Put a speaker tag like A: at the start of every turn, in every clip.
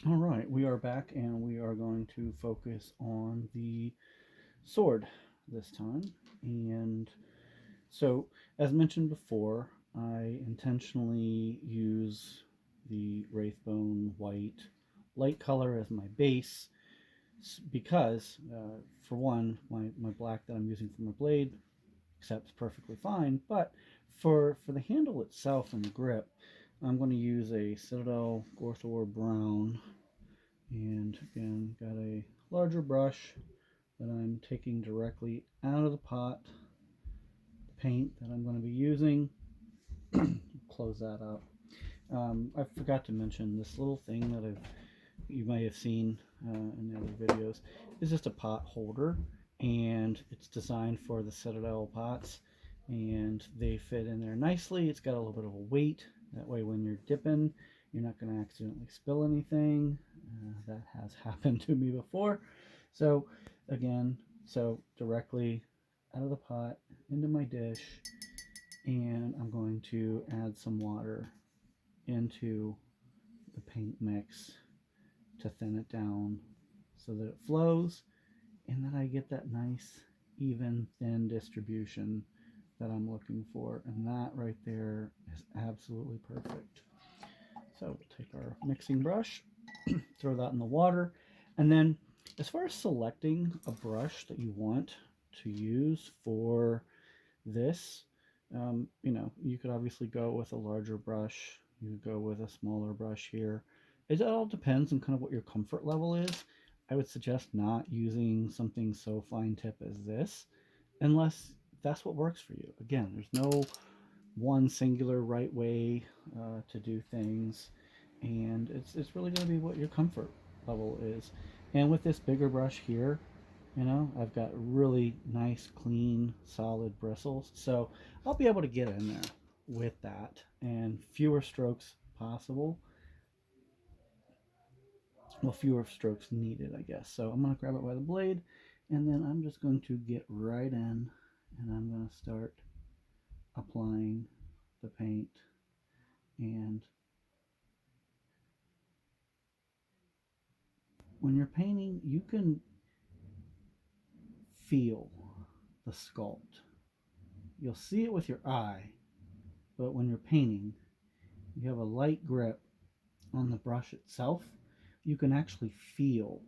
A: All right, we are back and we are going to focus on the sword this time. And so, as mentioned before, I intentionally use the Wraithbone white light color as my base because, for one, my black that I'm using for my blade accepts perfectly fine, but for the handle itself and the grip, I'm going to use a Citadel Gorthor Brown, and again, got a larger brush that I'm taking directly out of the pot, the paint that I'm going to be using. Close that up. I forgot to mention this little thing that you might have seen in the other videos is just a pot holder, and it's designed for the Citadel pots, and they fit in there nicely. It's got a little bit of a weight. That way, when you're dipping, you're not going to accidentally spill anything. That has happened to me before. So, again, so directly out of the pot into my dish, and I'm going to add some water into the paint mix to thin it down so that it flows and that I get that nice, even, thin distribution that I'm looking for. And that right there is absolutely perfect. So we'll take our mixing brush, throw that in the water, and then as far as selecting a brush that you want to use for this, you could obviously go with a larger brush. You could go with a smaller brush here. It all depends on kind of what your comfort level is. I would suggest not using something so fine tip as this unless that's what works for you. Again, there's no one singular right way to do things, and it's really going to be what your comfort level is. And with this bigger brush here, I've got really nice, clean, solid bristles, so I'll be able to get in there with that, and fewer strokes possible. Well, fewer strokes needed, I guess. So I'm going to grab it by the blade, and then I'm just going to get right in, and I'm going to start applying the paint. And when you're painting, you can feel the sculpt. You'll see it with your eye, but when you're painting, you have a light grip on the brush itself. You can actually feel,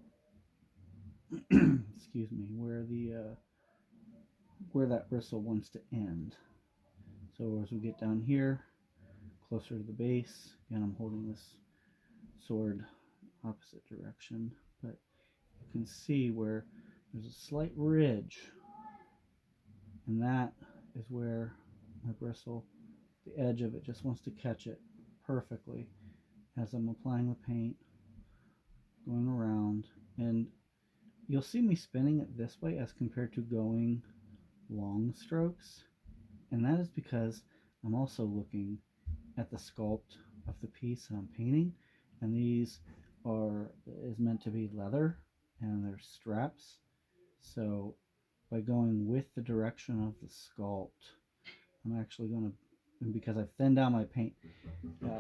A: excuse me, where that bristle wants to end. So as we get down here, closer to the base, again, I'm holding this sword opposite direction, but you can see where there's a slight ridge, and that is where my bristle, the edge of it, just wants to catch it perfectly as I'm applying the paint, going around. And you'll see me spinning it this way as compared to going long strokes, and that is because I'm also looking at the sculpt of the piece that I'm painting, and these is meant to be leather, and they're straps. So by going with the direction of the sculpt, I'm actually going to, because I've thinned down my paint,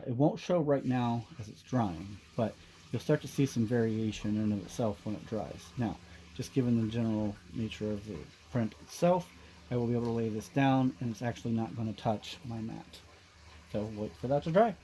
A: it won't show right now as it's drying, but you'll start to see some variation in of itself when it dries. Now, just given the general nature of the print itself, I will be able to lay this down, and it's actually not going to touch my mat. So wait for that to dry.